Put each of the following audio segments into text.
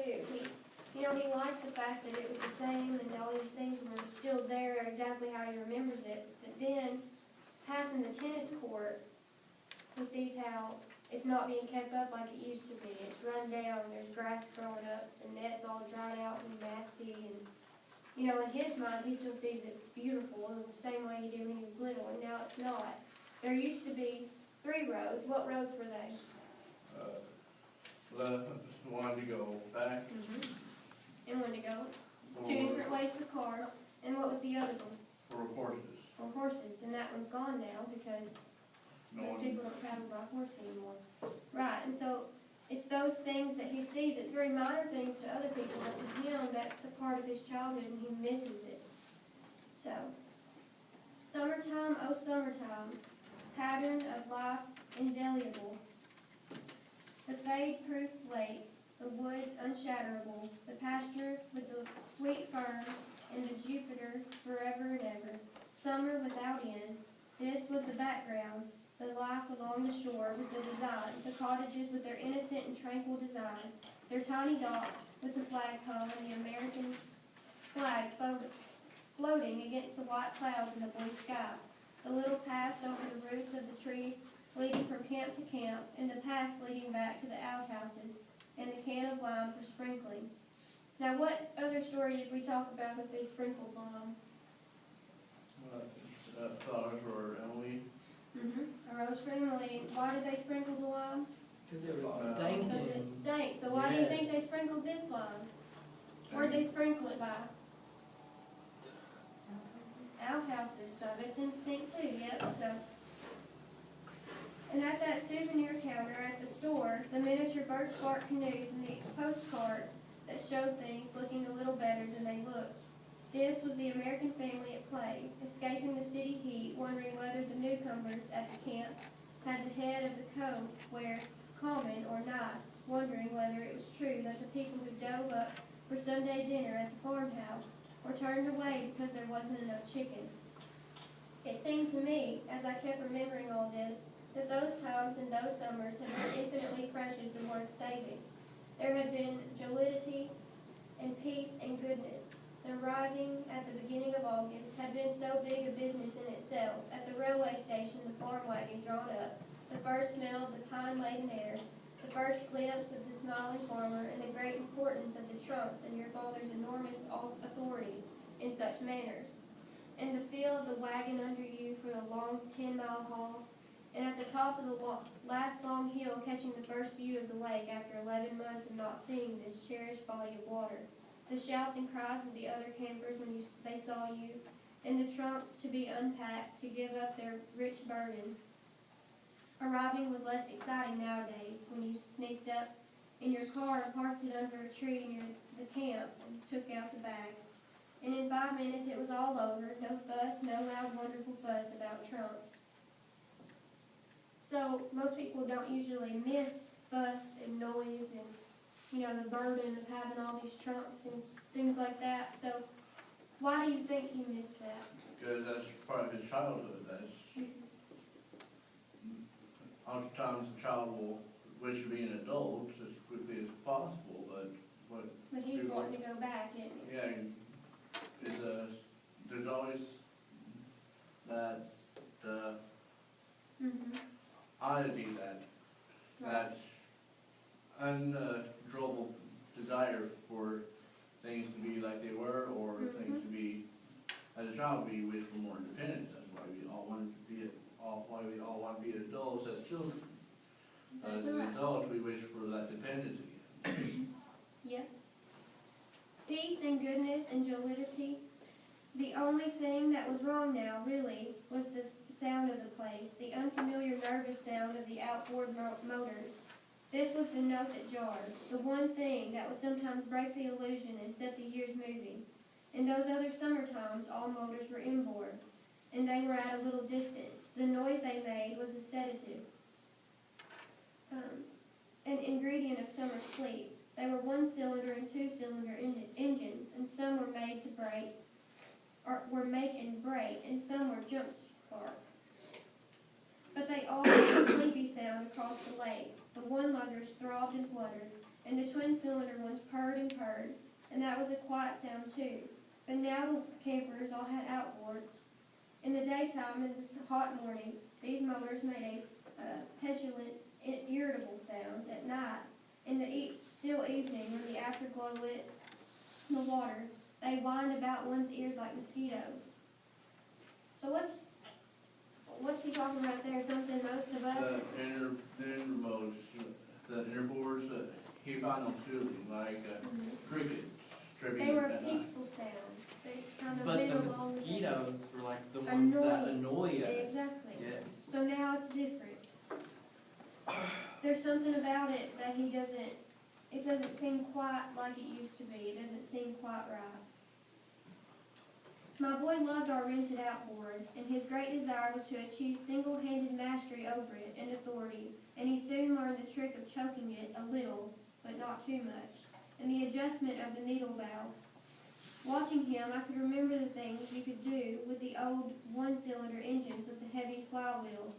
too. He liked the fact that it was the same and all these things were still there exactly how he remembers it. But then, passing the tennis court, he sees how it's not being kept up like it used to be. It's run down, there's grass growing up, the net's all dried out and nasty, and in his mind, he still sees it beautiful in the same way he did when he was little, and now it's not. There used to be 3 roads. What roads were they? Left, one to go back. And one to go. 2 different ways for cars. And what was the other one? For horses. For horses. And that one's gone now because most people don't travel by horse anymore. Right. And so it's those things that he sees. It's very minor things to other people, but to him, that's a part of his childhood, and he misses it. So, summertime, oh summertime, pattern of life indelible. The fade-proof lake, the woods unshatterable, the pasture with the sweet fern, and the Jupiter forever and ever. Summer without end. This was the background, the life along the shore with the design, the cottages with their innocent and tranquil design, their tiny dots with the flagpole and the American flag floating against the white clouds in the blue sky, the little paths over the roots of the trees leading from camp to camp, and the path leading back to the outhouses, and the can of lime for sprinkling. Now, what other story did we talk about that they sprinkled lime? Flowers for Emily. A rose for Emily. Why did they sprinkle the lime? Because it was Because stinking. it stinks. So why do you think they sprinkled this lime? Where'd they sprinkle it by? Outhouses. So I bet them stink too. Yep. So. And at that souvenir counter at the store, the miniature birch bark canoes and the postcards that showed things looking a little better than they looked. This was the American family at play, escaping the city heat, wondering whether the newcomers at the camp had the head of the code where common or nice, wondering whether it was true that the people who dove up for Sunday dinner at the farmhouse were turned away because there wasn't enough chicken. It seemed to me, as I kept remembering all this, that those times and those summers had been infinitely precious and worth saving. There had been jollity and peace and goodness. The arriving at the beginning of August had been so big a business in itself. At the railway station, the farm wagon drawn up, the first smell of the pine-laden air, the first glimpse of the smiling farmer, and the great importance of the trunks and your father's enormous authority in such manners. And the feel of the wagon under you for the long 10-mile haul, and at the top of the last long hill catching the first view of the lake after 11 months of not seeing this cherished body of water. The shouts and cries of the other campers when they saw you, and the trunks to be unpacked to give up their rich burden. Arriving was less exciting nowadays when you sneaked up in your car and parked it under a tree near the camp and took out the bags. And in 5 minutes it was all over, no fuss, no loud wonderful fuss about trunks. So most people don't usually miss fuss and noise and the burden of having all these trunks and things like that. So why do you think he missed that? Because that's part of his childhood. That's oftentimes a child will wish to be an adult as quickly as possible, But he's wanting to go back, isn't he? Yeah, there's always that oddity, that undruggable desire for things to be like they were, or things to be, as a child, we wish for more independence. That's why we all want to be adults as children. As adults, we wish for that dependence again. Yeah. Peace and goodness and jollity. The only thing that was wrong now, really, was the sound of the place, the unfamiliar nervous sound of the outboard motors. This was the note that jarred, the one thing that would sometimes break the illusion and set the years moving. In those other summer times, all motors were inboard, and they were at a little distance. The noise they made was a sedative, an ingredient of summer sleep. They were 1-cylinder and 2-cylinder engines, and some were made to break, or were make and break, and some were jump start. But they all made a sleepy sound across the lake. The one-luggers throbbed and fluttered, and the twin-cylinder ones purred and purred, and that was a quiet sound too. But now the campers all had outboards. In the daytime, in the hot mornings, these motors made a petulant, irritable sound. At night, in the still evening, when the afterglow lit the water, they whined about one's ears like mosquitoes. So what's he talking about there? Something most of us. The inner boards that he found them soothing, like crickets chirping They were a at night. peaceful sound. They kind of But went the along with it. mosquitoes were like the ones that Annoying. annoy us. Exactly. Yes. So now it's different. There's something about it that it doesn't seem quite like it used to be. It doesn't seem quite right. My boy loved our rented outboard, and his great desire was to achieve single-handed mastery over it and authority, and he soon learned the trick of choking it a little, but not too much, and the adjustment of the needle valve. Watching him, I could remember the things you could do with the old one-cylinder engines with the heavy flywheel,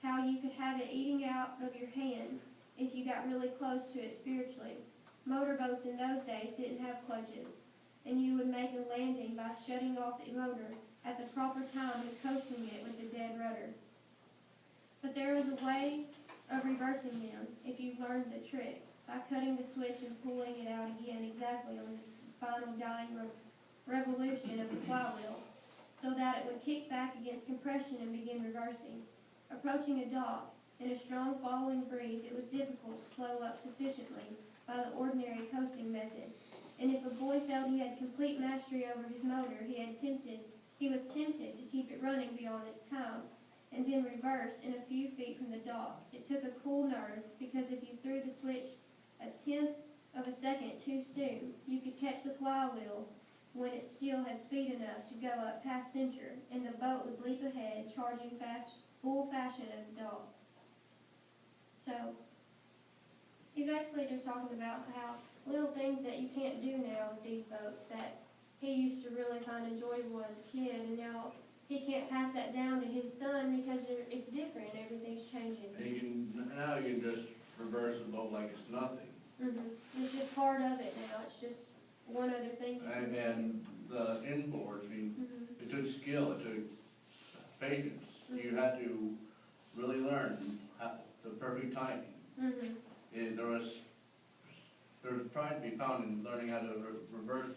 how you could have it eating out of your hand if you got really close to it spiritually. Motorboats in those days didn't have clutches, and you would make a landing by shutting off the motor at the proper time and coasting it with the dead rudder. But there was a way of reversing them if you learned the trick, by cutting the switch and pulling it out again exactly on the final dying revolution of the flywheel, so that it would kick back against compression and begin reversing. Approaching a dock in a strong following breeze, it was difficult to slow up sufficiently by the ordinary coasting method, and if a boy felt he had complete mastery over his motor, he was tempted to keep it running beyond its time, and then reverse in a few feet from the dock. It took a cool nerve, because if you threw the switch a tenth of a second too soon, you could catch the flywheel when it still had speed enough to go up past center, and the boat would leap ahead, charging fast, full fashion at the dock. So, he's basically just talking about how little things that you can't do now with these boats that he used to really find enjoyable as a kid, and now he can't pass that down to his son because it's different. Everything's changing. Now you can just reverse the boat like it's nothing. It's just part of it now. It's just one other thing. And the inboards, I mean, it took skill, it took patience. You had to really learn the perfect timing. There's pride to be found in learning how to reverse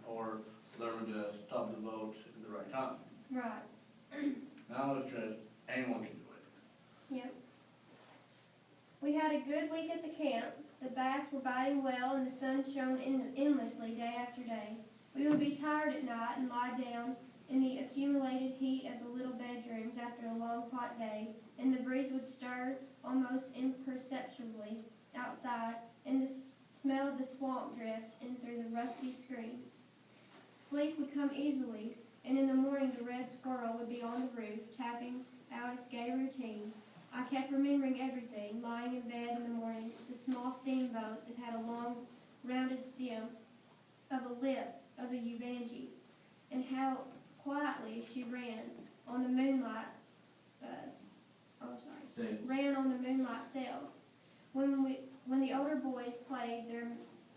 or learn to stop the boat at the right time. Right. Now it's just anyone can do it. Yep. We had a good week at the camp. The bass were biting well, and the sun shone endlessly day after day. We would be tired at night and lie down in the accumulated heat of the little bedrooms after a long hot day, and the breeze would stir almost imperceptibly outside, and the smell of the swamp drift in through the rusty screens. Sleep would come easily, and in the morning the red squirrel would be on the roof, tapping out its gay routine. I kept remembering everything, lying in bed in the mornings, the small steamboat that had a long, rounded stem of a lip of a Uvangi, and how quietly she ran on the moonlight, ran on the moonlight sails. When the older boys played their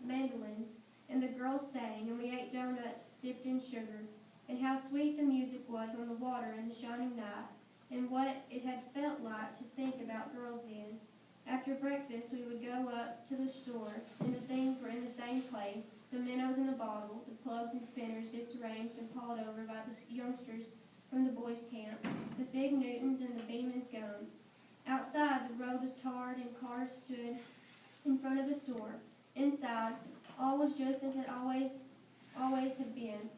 mandolins, and the girls sang, and we ate donuts dipped in sugar, and how sweet the music was on the water in the shining night, and what it had felt like to think about girls then. After breakfast, we would go up to the store, and the things were in the same place, the minnows in a bottle, the plugs and spinners disarranged and pawed over by the youngsters from the boys' camp, the Fig Newtons and the Beeman's gum. Outside, the road was tarred, and cars stood in front of the store. Inside, all was just as it always had been,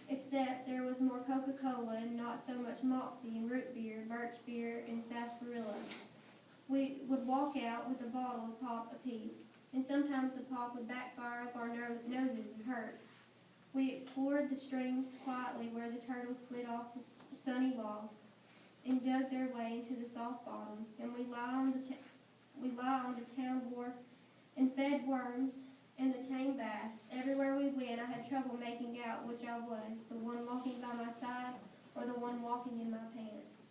except there was more Coca-Cola and not so much Moxie and root beer, birch beer, and sarsaparilla. We would walk out with a bottle of pop apiece, and sometimes the pop would backfire up our noses and hurt. We explored the streams quietly where the turtles slid off the sunny logs and dug their way into the soft bottom, and we lie on the town wharf and fed worms and the tame bass. Everywhere we went, I had trouble making out which I was, the one walking by my side or the one walking in my pants.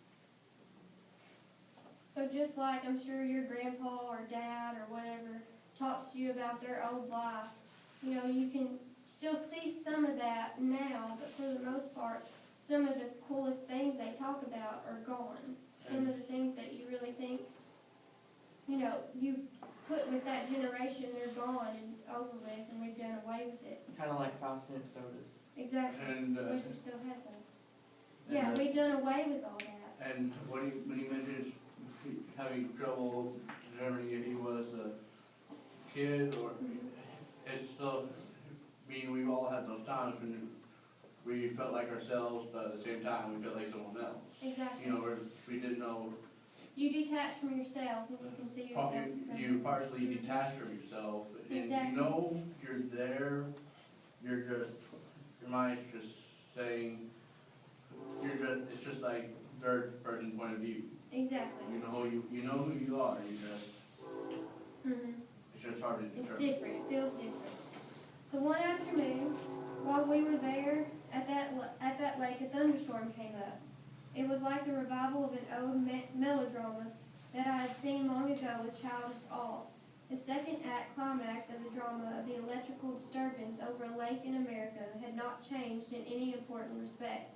So just like I'm sure your grandpa or dad or whatever you about their old life. You know, you can still see some of that now, but for the most part, some of the coolest things they talk about are gone. Some of the things that you really think, you know, you put with that generation, they're gone and over with, and we've done away with it. Kind of like 5-cent sodas. Exactly. And, Wish we still had those. and, Yeah, we've done away with all that. And when he mentioned having trouble determining if he was a kid or, it's still, I mean, we've all had those times when we felt like ourselves, but at the same time, we felt like someone else. Exactly. You know, we didn't know, You detach from yourself and you can see yourself as someone. you partially detach from yourself, and Exactly. you know you're there, your mind's just saying, it's just like third person point of view. Exactly. You know who you are, Mhm. it's just hard to It's determine. different, it feels different. So one afternoon, while we were there at that lake, a thunderstorm came up. It was like the revival of an old melodrama that I had seen long ago with childish awe. The second act climax of the drama of the electrical disturbance over a lake in America had not changed in any important respect.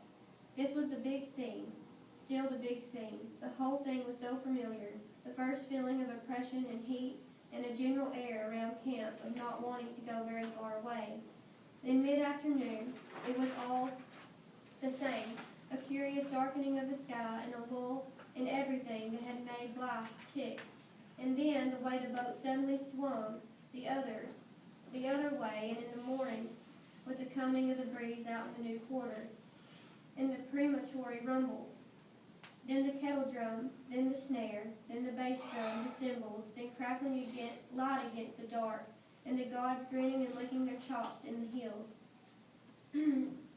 This was the big scene, still the big scene. The whole thing was so familiar. The first feeling of oppression and heat and a general air around camp of not wanting to go very far away. In mid-afternoon, it was all the same, a curious darkening of the sky and a lull in everything that had made life tick. And then the way the boat suddenly swung the other way, and in the mornings, with the coming of the breeze out in the new quarter, and the premonitory rumble, then the kettle drum, then the snare, then the bass drum, the cymbals, then crackling light against the dark, and the gods grinning and licking their chops in the hills.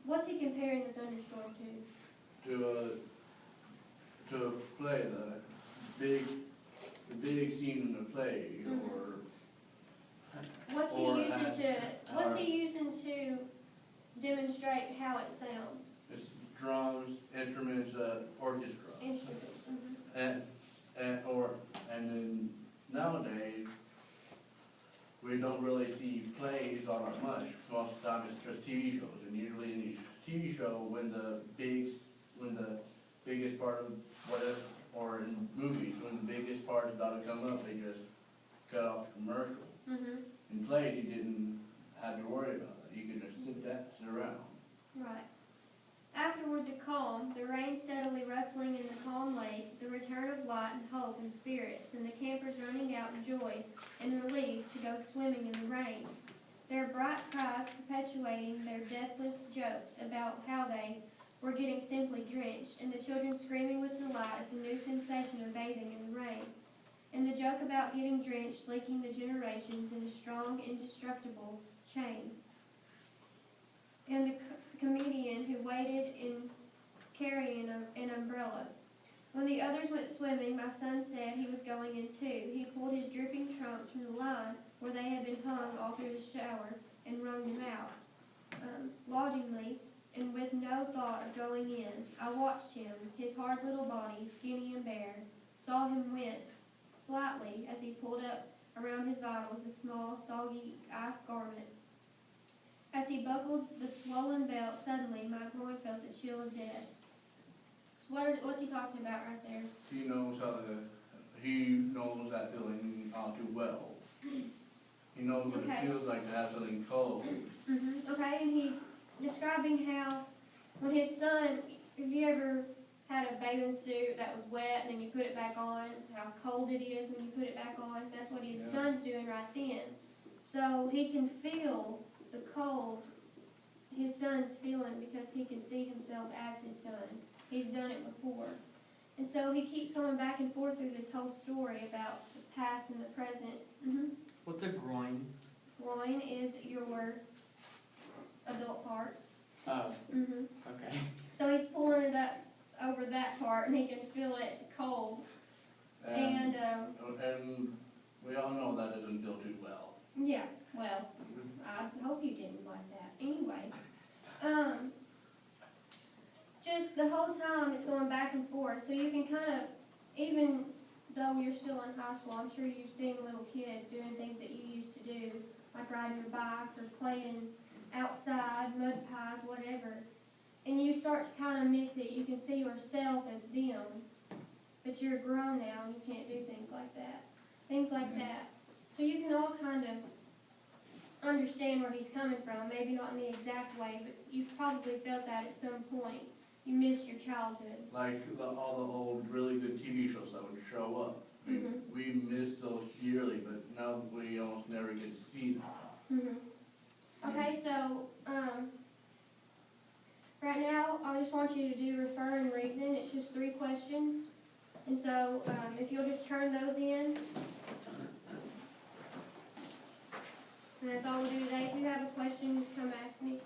What's he comparing the thunderstorm to? To play the big scene in the play, or What's Or he using to demonstrate how it sounds? it's drums, instruments, orchestra. Instruments. And then nowadays, we don't really see plays all that much. Most of the time it's just TV shows, and usually in each TV show, when the biggest part of whatever, or in movies, when the biggest part is about to come up, they just cut off the commercial. Mm-hmm. In plays, you didn't have to worry about it. You could just sit around. Right. Afterward, the calm, the rain steadily rustling in the calm lake, the return of light and hope and spirits, and the campers running out in joy and relief to go swimming in the rain. Their bright cries perpetuating their deathless jokes about how they were getting simply drenched, and the children screaming with delight at the new sensation of bathing in the rain. And the joke about getting drenched linking the generations in a strong, indestructible chain. And the comedian who waited in carrying an umbrella. When the others went swimming, my son said he was going in too. He pulled his dripping trunks from the line where they had been hung all through the shower and wrung them out. Longingly, and with no thought of going in, I watched him, his hard little body, skinny and bare, saw him wince slightly as he pulled up around his vitals the small, soggy ice garment. As he buckled the swollen belt, suddenly my groin felt the chill of death. What's he talking about right there? He knows that feeling all too well. He knows what Okay. it feels like to have something cold. Mm-hmm. Okay, and he's describing how when his son, have you ever had a bathing suit that was wet and then you put it back on, how cold it is when you put it back on? That's what his son's doing right then. So he can feel the cold his son's feeling because he can see himself as his son. He's done it before. And so he keeps going back and forth through this whole story about the past and the present. Mm-hmm. What's a groin? Groin is your adult parts. Oh, Mm-hmm. okay. So he's pulling it up over that part and he can feel it cold. And And we all know that doesn't feel too well. yeah, well, I hope you didn't like that. Anyway, just the whole time it's going back and forth, so you can kind of, even though you're still in high school, I'm sure you've seen little kids doing things that you used to do, like riding your bike or playing outside, mud pies, whatever. And you start to kind of miss it. You can see yourself as them, but you're grown now and you can't do things like that. Things like that. So you can all kind of understand where he's coming from. Maybe not in the exact way, but you've probably felt that at some point. You missed your childhood. Like all the old really good TV shows that would show up. Mhm. We miss those yearly, but now we almost never get to see them. Mm-hmm. Okay, so, right now, I just want you to do refer and reason. It's just 3 questions. And so, if you'll just turn those in. And that's all we'll do today. If you have a question, just come ask me.